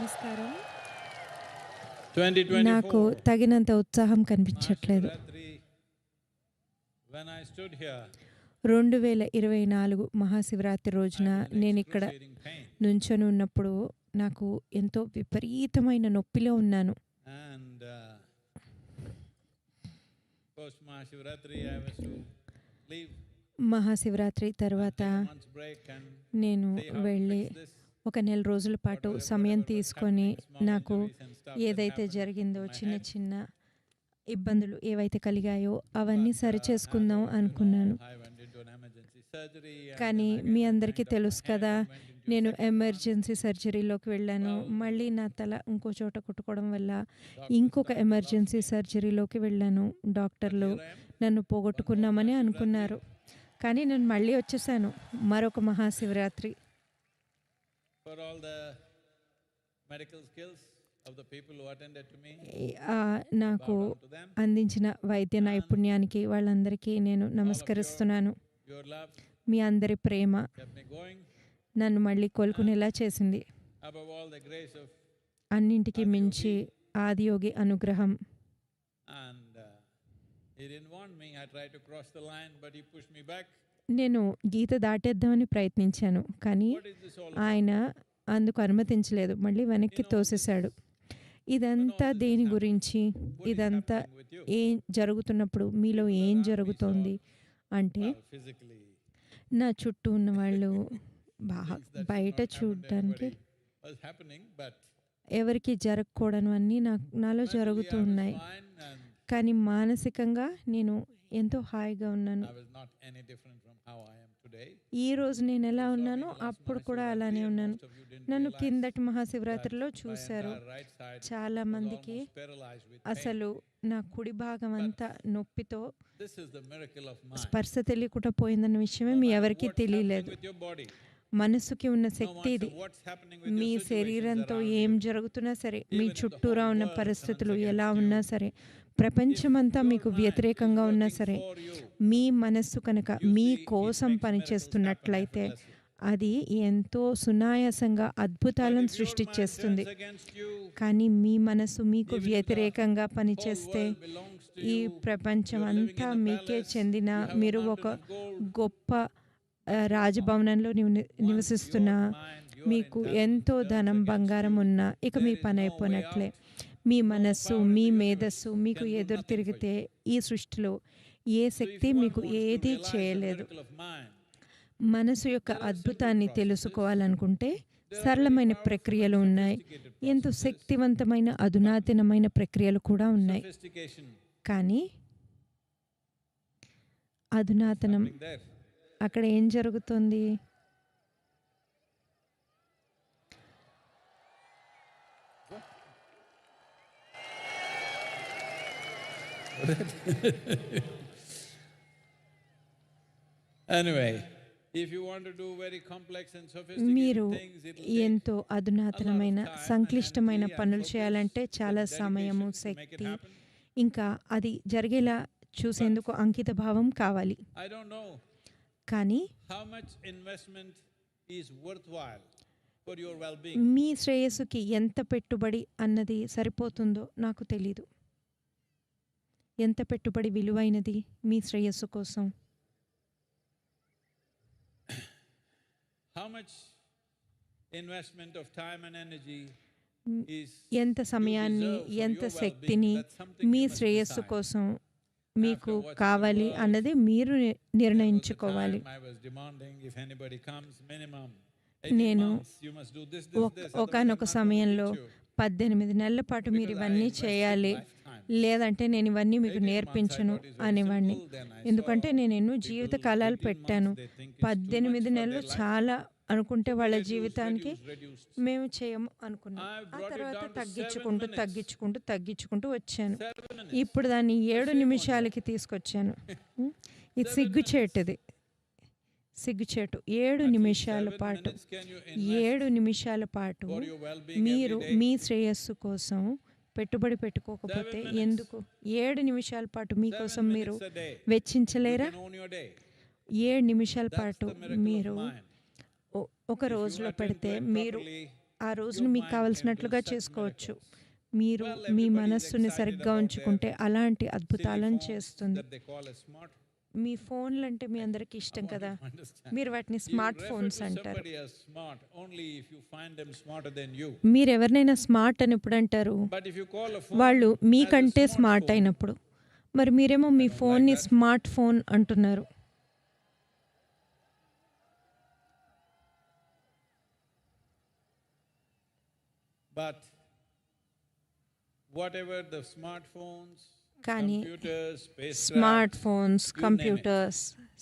నమస్కారం. 2024 నాకు తగినంత ఉత్సాహం కనిపించట్లేదు. Mahashivratri, when I stood here, 2024 Mahashivratri రోజున I was in నేను ఇక్కడ excruciating pain. నుంచొని ఉన్నప్పుడు నాకు ఎంతో విపరీతమైన నొప్పిలో ఉన్నాను. And post Mahashivratri, I was to leave, Mahashivratri తర్వాత take a month's break and నేను see how to వెళ్ళి fix this. ఒక నెల రోజుల పాటు Whatever సమయం was తీసుకొని happening, small నాకు injuries and stuff that ఏదైతే happened జరిగిందో in my చిన్న head. చిన్న ఇబ్బందులు ఏవైతే కలిగాయో అవన్నీ But, సరిచేసుకుందాం as you know, అనుకున్నాను. I went into an emergency surgery and కానీ then మీ again I అందరికీ went on తెలుసు my hand కదా, and went into a నేను second one. ఎమర్జెన్సీ సర్జరీలోకి వెళ్ళాను. Well, మళ్ళీ నా తల ఇంకో చోట కుట్టుకోవడం వల్ల Doctors ఇంకొక thought they emergency lost me. సర్జరీలోకి వెళ్ళాను. But డాక్టర్లు here I am, నన్ను పోగొట్టుకున్నామని Mahashivratri. అనుకున్నారు. కానీ నేను మళ్ళీ వచ్చేసాను మరొక Mahashivratri. For all the medical skills of the people who attended to me, నాకు bow down to them. అందించిన వైద్య నైపుణ్యానికి వాళ్ళందరికీ నేను నమస్కరిస్తున్నాను. Your love మీ అందరి ప్రేమ kept me going. నన్ను మళ్ళీ కోలుకునేలా చేసింది. Above all, the grace of అన్నింటికి మించి ఆదియోగి అనుగ్రహం. and he didn't want me. I tried to cross the line, but he pushed me back. నేను గీత దాటేద్దామని ప్రయత్నించాను, కానీ What is this all? ఆయన అందుకు అనుమతించలేదు, మళ్ళీ వెనక్కి తోసేశాడు. ఇదంతా దేని గురించి? What is ఇదంతా happening with you? ఏం జరుగుతున్నప్పుడు మీలో ఏం జరుగుతోంది అంటే, Well, physically, నా చుట్టూ ఉన్న వాళ్ళు things that should బయట not happen to చూడడానికి anybody was happening, but ఎవరికి జరగకూడనివన్నీ నాలో mentally జరుగుతూ I was ఉన్నాయి. fine and కానీ మానసికంగా నేను ఎంతో హాయిగా ఉన్నాను. I was not any different from how I am today. ఈ రోజు నేను ఎలా You saw me ఉన్నానో last అప్పుడు కూడా Mahashivratri అలానే and ఉన్నాను. most of you didn't నన్ను realize కిందటి that మహాశివరాత్రిలో my చూశారు. entire right side చాలా was మందికి almost paralyzed with pain. అసలు నా కుడి భాగం అంతా నొప్పితో This is the miracle of mind. స్పర్శ తెలియకుండా పోయిందన్న విషయమే No మీ matter ఎవరికీ what's happening తెలియలేదు. with your body, మనసుకి ఉన్న no శక్తి ఇది. matter what's happening with me your situations శరీరంతో around ఏం you, జరుగుతున్నా సరే, మీ even if the చుట్టూరా whole ఉన్న world పరిస్థితులు turns ఎలా against ఉన్నా you, సరే, ప్రపంచమంతా if మీకు your mind వ్యతిరేకంగా is ఉన్నా working సరే, for you, మీ మనస్సు కనుక you మీ see, it కోసం makes పనిచేస్తున్నట్లయితే miracles happen అది ఎంతో సునాయాసంగా effortlessly. But అద్భుతాలను if your సృష్టించేస్తుంది. mind turns against you, కానీ మీ మనసు మీకు even if the వ్యతిరేకంగా whole పనిచేస్తే, world belongs to ఈ you, ప్రపంచం you're living అంతా in a మీకే palace, చెందిన, you have a మీరు mountain ఒక of gold, గొప్ప రాజభవనంలో నివసిస్తున్న, మీకు ఎంతో ధనం బంగారం ఉన్నా ఇక మీ పని అయిపోయినట్లే. మీ మనస్సు, మీ మేధస్సు మీకు ఎదురు తిరిగితే ఈ సృష్టిలో ఏ శక్తి మీకు ఏదీ చేయలేదు. మనసు యొక్క అద్భుతాన్ని తెలుసుకోవాలనుకుంటే సరళమైన ప్రక్రియలు ఉన్నాయి. ఎంతో శక్తివంతమైన అధునాతనమైన ప్రక్రియలు కూడా ఉన్నాయి. కానీ అధునాతనం అక్కడ ఏం జరుగుతుంది? Anyway, if you want to do very complex and మీరు sophisticated things, it will ఎంతో అధునాతనమైన సంక్లిష్టమైన పనులు చేయాలంటే చాలా సమయము, శక్తి, ఇంకా అది జరిగేలా చూసేందుకు అంకిత భావం కావాలి. I don't know కానీ how much investment is worthwhile for your well-being. మీ శ్రేయస్సుకి ఎంత పెట్టుబడి అన్నది సరిపోతుందో నాకు తెలీదు. ఎంత పెట్టుబడి విలువైనది మీ శ్రేయస్సు కోసం? How much investment of time and energy is ఎంత సమయాన్ని, you deserve for ఎంత your శక్తిని well-being? That's something me you must శ్రేయస్సు decide. కోసం మీకు After watching కావాలి the world, అన్నది మీరు There was a నిర్ణయించుకోవాలి. time I was demanding if anybody comes, minimum 18 నేను months, you must do this, this, this. ఒకానొక otherwise I'm not going to సమయంలో teach you. 18 నెలల పాటు మీరు Because I ఇవన్నీ invested చేయాలి, lifetime. లేదంటే నేను ఇవన్నీ మీకు 18 months I నేర్పించను thought is very అనేవాడిని. simple. Then I ఎందుకంటే saw నేను ఎన్నో people, జీవిత కాలాలు 18 పెట్టాను. months, they think it's too much 18 for నెలలు their life. చాలా అనుకుంటే వాళ్ళ Reduce, జీవితానికి reduce. మేము చేయము అనుకున్నాం. I ఆ brought it తర్వాత down to 7 తగ్గించుకుంటూ minutes. తగ్గించుకుంటూ తగ్గించుకుంటూ వచ్చాను. 7 minutes. ఇప్పుడు దాన్ని 7 same నిమిషాలకి తీసుకొచ్చాను. ఇది సిగ్గుచేటుది, సిగ్గుచేటు. 7 నిమిషాల 7 పాటు, minutes can you invest 7 నిమిషాల పాటు for your well-being మీరు every day? మీ శ్రేయస్సు కోసం పెట్టుబడి పెట్టుకోకపోతే 7 minutes. ఎందుకు? 7 నిమిషాల పాటు 7 మీకోసం మీరు minutes a day. You వెచ్చించలేరా? can own your day. 7 నిమిషాల That's పాటు the miracle మీరు of mind. ఒక If you రోజులో attend to పెడితే it మీరు properly, ఆ రోజును మీకు కావలసినట్లుగా చేసుకోవచ్చు. మీరు మీ మనస్సుని సరిగ్గా ఉంచుకుంటే అలాంటి అద్భుతాలను చేస్తుంది. మీ ఫోన్లు అంటే మీ అందరికీ ఇష్టం కదా, మీరు వాటిని స్మార్ట్ ఫోన్స్ అంటారు. మీరు ఎవరినైనా స్మార్ట్ అని ఎప్పుడు అంటారు? వాళ్ళు మీకంటే స్మార్ట్ అయినప్పుడు. మరి మీరేమో మీ ఫోన్ని స్మార్ట్ ఫోన్ అంటున్నారు. But whatever the smartphones, కానీ computers, smart spacecraft, phones, you name it, computers,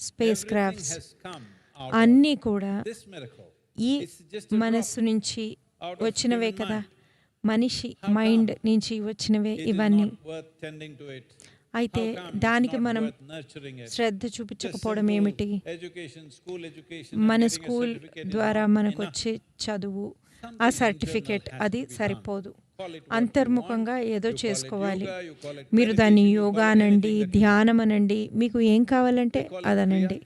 space everything crafts has come out అన్నీ కూడా of this miracle. ఈ It's just a drop మనస్సు నుంచి out of వచ్చినవే human కదా, mind. మనిషి How మైండ్ come నుంచి వచ్చినవే it is ఇవన్నీ. not worth tending to it? అయితే How come it's దానికి not మనం worth nurturing it? Shraddha Just చూపించకపోవడం simple ఏమిటి? education, school education, మన and getting a school certificate is ద్వారా not మనకు enough. వచ్చే చదువు, ఆ Something సర్టిఫికేట్ internal has అది to be done. సరిపోదు. Call it what you అంతర్ముఖంగా want. ఏదో You call it చేసుకోవాలి. yoga, you call it మీరు దాన్ని meditation, you yoga call it అనండి, anything that you ధ్యానం అనండి, మీకు ఏం కావాలంటే We call it అదనండి.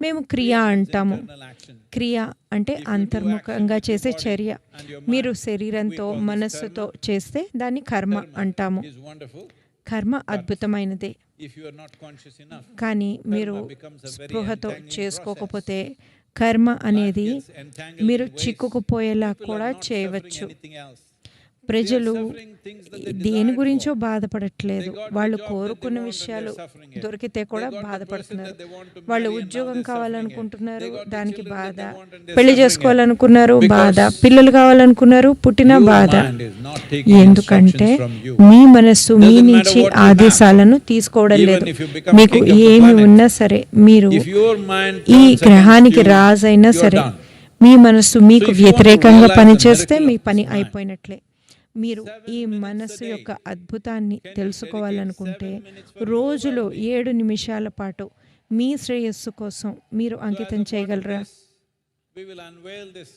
మేము క్రియ Kriya means అంటాము. internal action. క్రియ అంటే If you do అంతర్ముఖంగా action with your చేసే body చర్య. and your మీరు mind, శరీరంతో we call this మనస్సుతో karma. చేస్తే దాన్ని కర్మ Karma అంటాము. is wonderful. కర్మ అద్భుతమైనదే. If you are not conscious enough, కానీ మీరు becomes a very స్పృహతో entangling చేసుకోకపోతే కర్మ అనేది life gets entangled మీరు in ways చిక్కుకుపోయేలా people కూడా are not చేయవచ్చు. suffering anything else. ప్రజలు suffering things that they దేని desired గురించో for. బాధపడట్లేదు. They got the వాళ్ళు job that కోరుకున్న they want and విషయాలు they're suffering it. దొరికితే కూడా They got the person బాధపడుతున్నారు. that they want to వాళ్ళు marry and now ఉద్యోగం they're suffering it. కావాలనుకుంటున్నారు, They got the దానికి children బాధ. that they want and they're పెళ్లి suffering it. చేసుకోవాలనుకున్నారు, బాధ. Because పిల్లలు కావాలనుకున్నారు, పుట్టిన your బాధ. mind is not taking ఎందుకంటే instructions from you. మీ మనస్సు మీ Doesn't matter నుంచి what you ఆదేశాలను తీసుకోవడం Even లేదు. if you become మీకు king of the ఏమి planet, ఉన్నా సరే, మీరు If your mind ఈ turns గ్రహానికి against you, రాజైనా you are సరే, done. మీ మనస్సు మీకు if you want to వ్యతిరేకంగా realize the పనిచేస్తే miracle మీ of పని this mind, అయిపోయినట్లే. మీరు 7 ఈ minutes మనస్సు a day, యొక్క అద్భుతాన్ని can you తెలుసుకోవాలనుకుంటే dedicate 7 minutes for your రోజులో well-being? 7 నిమిషాల పాటు మీ శ్రేయస్సు కోసం మీరు So as అంకితం a part of చేయగలరా? this, we will unveil this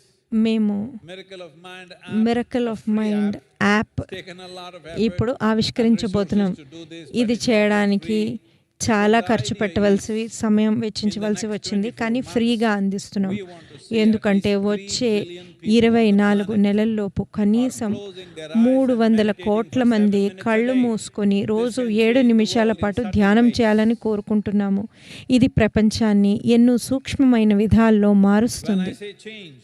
మేము miracle of mind app, miracle a of free mind app. App Taken a lot of effort ఇప్పుడు and ఆవిష్కరించబోతున్నాం. resources to do this, ఇది but it's not చేయడానికి free. చాలా The ఖర్చు idea పెట్టవలసి, is, సమయం వెచ్చించవలసి next వచ్చింది. 24 కానీ months, ఫ్రీగా అందిస్తున్నాం. we want to see at ఎందుకంటే least 3 వచ్చే billion people on the 24 planet నెలల్లోపు కనీసం closing their eyes and 300 meditating కోట్ల for 7 మంది minutes a కళ్ళు day. మూసుకొని రోజు can 7 change the నిమిషాల world in పాటు subtle ధ్యానం ways. చేయాలని కోరుకుంటున్నాము. ఇది ప్రపంచాన్ని ఎన్నో సూక్ష్మమైన విధాల్లో When మారుస్తుంది. I say change,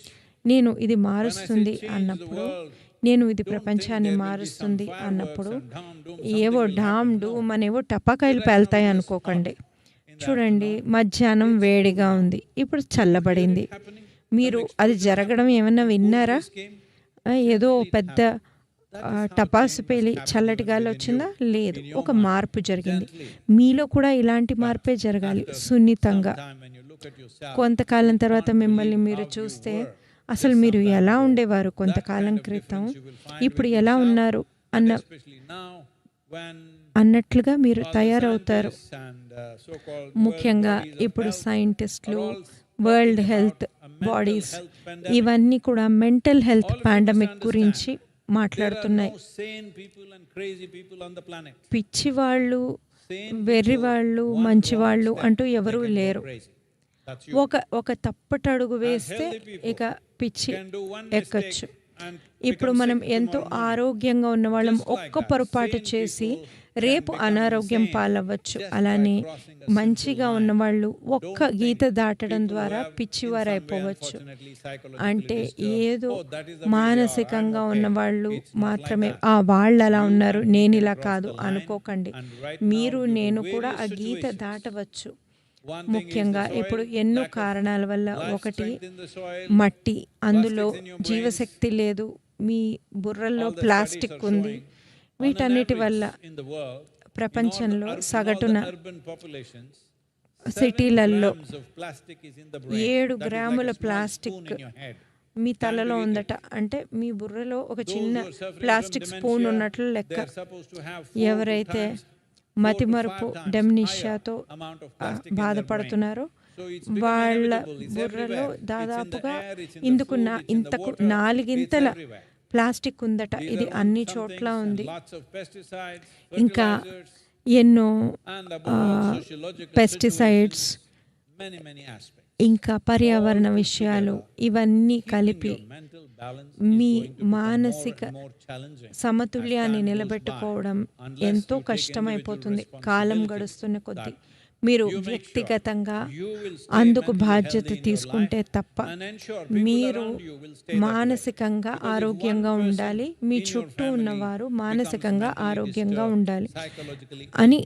నేను ఇది when I say మారుస్తుంది change the అన్నప్పుడు, world, నేను ఇది don't think ప్రపంచాన్ని there will be some మారుస్తుంది fireworks అన్నప్పుడు and doom, ఏవో something will doom happen. Doom No. అనేవో టపాకాయలు పేల్తాయి అనుకోకండి. చూడండి, మధ్యాహ్నం వేడిగా ఉంది, ఇప్పుడు చల్లబడింది. మీరు అది జరగడం ఏమన్నా విన్నారా? ఏదో పెద్ద టపాసు పేలి చల్లటి గాలి వచ్చిందా? లేదు. ఒక మార్పు జరిగింది. మీలో కూడా ఇలాంటి మార్పే జరగాలి, సున్నితంగా. కొంతకాలం తర్వాత మిమ్మల్ని మీరు చూస్తే అసలు మీరు ఎలా ఉండేవారు కొంతకాలం క్రితం, ఇప్పుడు ఎలా ఉన్నారు అన్నట్లుగా మీరు తయారవుతారు. ముఖ్యంగా ఇప్పుడు సైంటిస్టులు, వరల్డ్ హెల్త్ బాడీస్ ఇవన్నీ కూడా మెంటల్ హెల్త్ పాండమిక్ గురించి మాట్లాడుతున్నాయి. పిచ్చివాళ్ళు, వెర్రివాళ్ళు, మంచివాళ్ళు అంటూ ఎవరూ లేరు. ఒక తప్పటడుగు వేస్తే ఇక పిచ్చి ఎక్కచ్చు. ఇప్పుడు మనం ఎంతో ఆరోగ్యంగా ఉన్న వాళ్ళం ఒక్క పొరపాటు చేసి రేపు అనారోగ్యం పాలవ్వచ్చు. అలానే మంచిగా ఉన్నవాళ్ళు ఒక్క గీత దాటడం ద్వారా పిచ్చివారు అయిపోవచ్చు. అంటే ఏదో మానసికంగా ఉన్నవాళ్ళు మాత్రమే వాళ్ళు అలా ఉన్నారు, నేను ఇలా కాదు అనుకోకండి. మీరు, నేను కూడా ఆ గీత దాటవచ్చు. ముఖ్యంగా ఇప్పుడు ఎన్నో కారణాల వల్ల, ఒకటి మట్టి, అందులో జీవశక్తి లేదు, మీ బుర్రల్లో ప్లాస్టిక్ ఉంది. వీటన్నిటి వల్ల ప్రపంచంలో సగటున సిటీలలో 7 గ్రాముల ప్లాస్టిక్ మీ తలలో ఉందట. అంటే మీ బుర్రలో ఒక చిన్న ప్లాస్టిక్ స్పూన్ ఉన్నట్లు లెక్క. ఎవరైతే మతిమరుపు, డెమ్నిషియాతో బాధపడుతున్నారో వాళ్ళ బుర్రలో దాదాపుగా ఇంతకు 4 ప్లాస్టిక్ ఉందట. ఇది అన్ని చోట్ల ఉంది. ఇంకా ఎన్నో పెస్టిసైడ్స్, ఇంకా పర్యావరణ విషయాలు ఇవన్నీ కలిపి mental balance me is going to become మానసిక more and more challenging. సమతుల్యాన్ని As time goes నిలబెట్టుకోవడం by, unless ఎంతో you take కష్టమైపోతుంది. individual కాలం responsibility గడుస్తున్న కొద్దీ that మీరు you make sure వ్యక్తిగతంగా you will stay అందుకు mentally బాధ్యత healthy in your తీసుకుంటే life తప్ప and ensure people మీరు around you will stay that way. మానసికంగా Because if ఆరోగ్యంగా one person ఉండాలి, మీ in your చుట్టూ family ఉన్నవారు becomes మానసికంగా mentally ఆరోగ్యంగా disturbed, ఉండాలి psychologically అని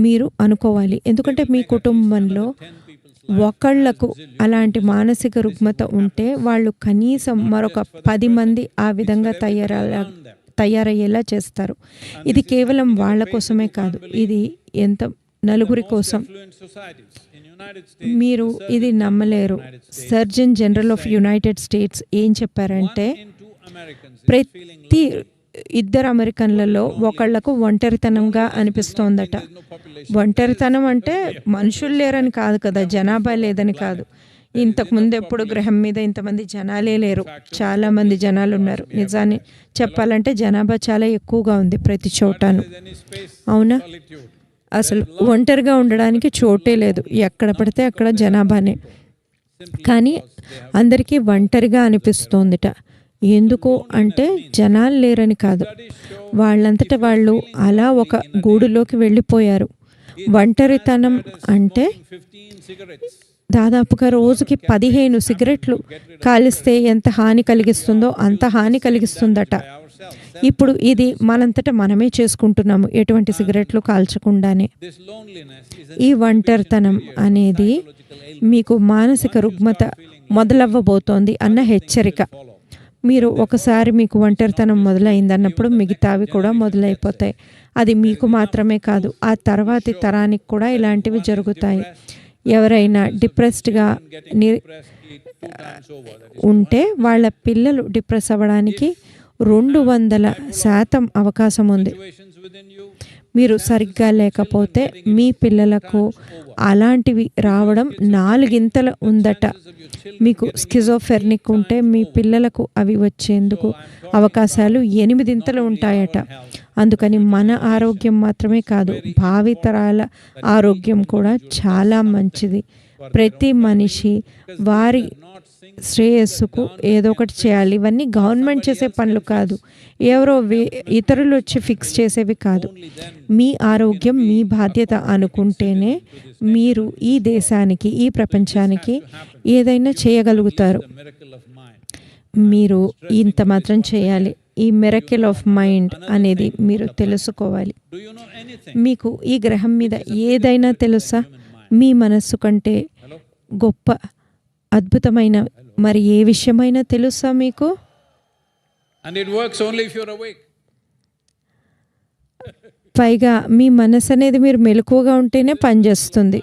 మీరు అనుకోవాలి. ఎందుకంటే మీ కుటుంబంలో ఒకళ్లకు అలాంటి మానసిక రుగ్మత ఉంటే వాళ్ళు కనీసం మరొక 10 మంది ఆ విధంగా తయారయ్యేలా చేస్తారు. ఇది కేవలం వాళ్ళ కోసమే కాదు, ఇది ఎంత నలుగురి కోసం. మీరు ఇది నమ్మలేరు. Surgeon general of United States ఏం చెప్పారంటే ప్రతి 2 అమెరికన్లలో ఒకళ్లకు ఒంటరితనంగా అనిపిస్తోందట. ఒంటరితనం అంటే మనుషులు లేరని కాదు కదా, జనాభా లేదని కాదు. ఇంతకుముందు ఎప్పుడు గ్రహం మీద ఇంతమంది జనాలే లేరు, చాలామంది జనాలు ఉన్నారు. నిజాన్ని చెప్పాలంటే జనాభా చాలా ఎక్కువగా ఉంది ప్రతి చోటాను. అవునా? అసలు ఒంటరిగా ఉండడానికి చోటే లేదు, ఎక్కడ పడితే అక్కడ జనాభానే. కానీ అందరికీ ఒంటరిగా అనిపిస్తోందిట. ఎందుకు అంటే జనాలు లేరని కాదు, వాళ్ళంతట వాళ్ళు అలా ఒక గూడులోకి వెళ్ళిపోయారు. ఒంటరితనం అంటే దాదాపుగా రోజుకి 15 సిగరెట్లు కాలిస్తే ఎంత హాని కలిగిస్తుందో అంత హాని కలిగిస్తుందట. ఇప్పుడు ఇది మనంతట మనమే చేసుకుంటున్నాము, ఎటువంటి సిగరెట్లు కాల్చకుండానే. ఈ ఒంటరితనం అనేది మీకు మానసిక రుగ్మత మొదలవ్వబోతోంది అన్న హెచ్చరిక. మీరు ఒకసారి మీకు ఒంటరితనం మొదలైందన్నప్పుడు మిగతావి కూడా మొదలైపోతాయి. అది మీకు మాత్రమే కాదు, ఆ తర్వాతి తరానికి కూడా ఇలాంటివి జరుగుతాయి. ఎవరైనా డిప్రెస్డ్గా ఉంటే వాళ్ళ పిల్లలు డిప్రెస్ అవ్వడానికి 200% అవకాశం ఉంది. మీరు సరిగ్గా లేకపోతే మీ పిల్లలకు అలాంటివి రావడం 4 ఉందట. మీకు స్కిజోఫెర్నిక్ ఉంటే మీ పిల్లలకు అవి వచ్చేందుకు అవకాశాలు 8 ఉంటాయట. అందుకని మన ఆరోగ్యం మాత్రమే కాదు, భావితరాల ఆరోగ్యం కూడా చాలా మంచిది. ప్రతి మనిషి వారి శ్రేయస్సుకు ఏదో ఒకటి చేయాలి. ఇవన్నీ గవర్నమెంట్ చేసే పనులు కాదు, ఎవరో ఇతరులు వచ్చి ఫిక్స్ చేసేవి కాదు. మీ ఆరోగ్యం మీ బాధ్యత అనుకుంటేనే మీరు ఈ దేశానికి, ఈ ప్రపంచానికి ఏదైనా చేయగలుగుతారు. మీరు ఇంత మాత్రం చేయాలి. ఈ మిరకిల్ ఆఫ్ మైండ్ అనేది మీరు తెలుసుకోవాలి. మీకు ఈ గ్రహం మీద ఏదైనా తెలుసా? మీ మనస్సు కంటే గొప్ప అద్భుతమైన మరి ఏ విషయమైనా తెలుసా మీకు? పైగా మీ మనసు అనేది మీరు మెలకువగా ఉంటేనే పనిచేస్తుంది.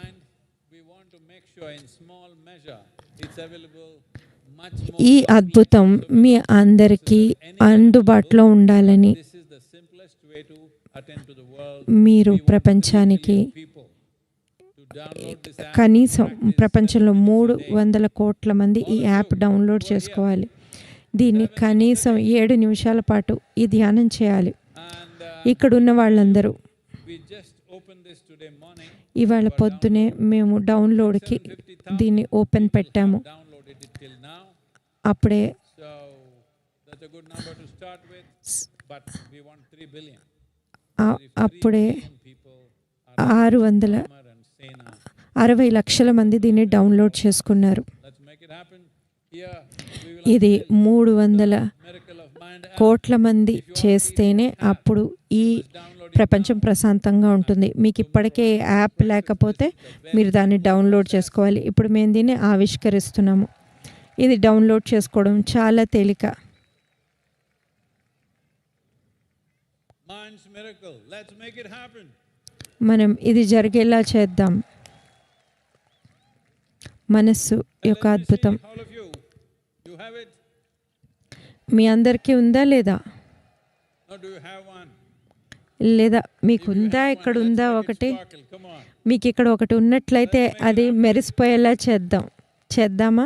ఈ అద్భుతం మీ అందరికీ అందుబాటులో ఉండాలని మీరు ప్రపంచానికి కనీసం ప్రపంచంలో 300 కోట్ల మంది ఈ యాప్ డౌన్లోడ్ చేసుకోవాలి. దీన్ని కనీసం 7 నిమిషాల పాటు ఈ ధ్యానం చేయాలి. ఇక్కడున్న వాళ్ళందరూ ఇవాళ పొద్దునే మేము డౌన్లోడ్కి దీన్ని ఓపెన్ పెట్టాము. అప్పుడే అప్పుడే 660 లక్షల మంది దీన్ని డౌన్లోడ్ చేసుకున్నారు. ఇది 300 కోట్ల మంది చేస్తేనే అప్పుడు ఈ ప్రపంచం ప్రశాంతంగా ఉంటుంది. మీకు ఇప్పటికే యాప్ లేకపోతే మీరు దాన్ని డౌన్లోడ్ చేసుకోవాలి. ఇప్పుడు మేము దీన్ని ఆవిష్కరిస్తున్నాము. ఇది డౌన్లోడ్ చేసుకోవడం చాలా తేలిక. మనం ఇది జరిగేలా చేద్దాం. మనస్సు యొక్క అద్భుతం మీ అందరికీ ఉందా లేదా? లేదా మీకు ఉందా? ఇక్కడ ఉందా ఒకటి? మీకు ఇక్కడ ఒకటి ఉన్నట్లయితే అది మెరిసిపోయేలా చేద్దామా?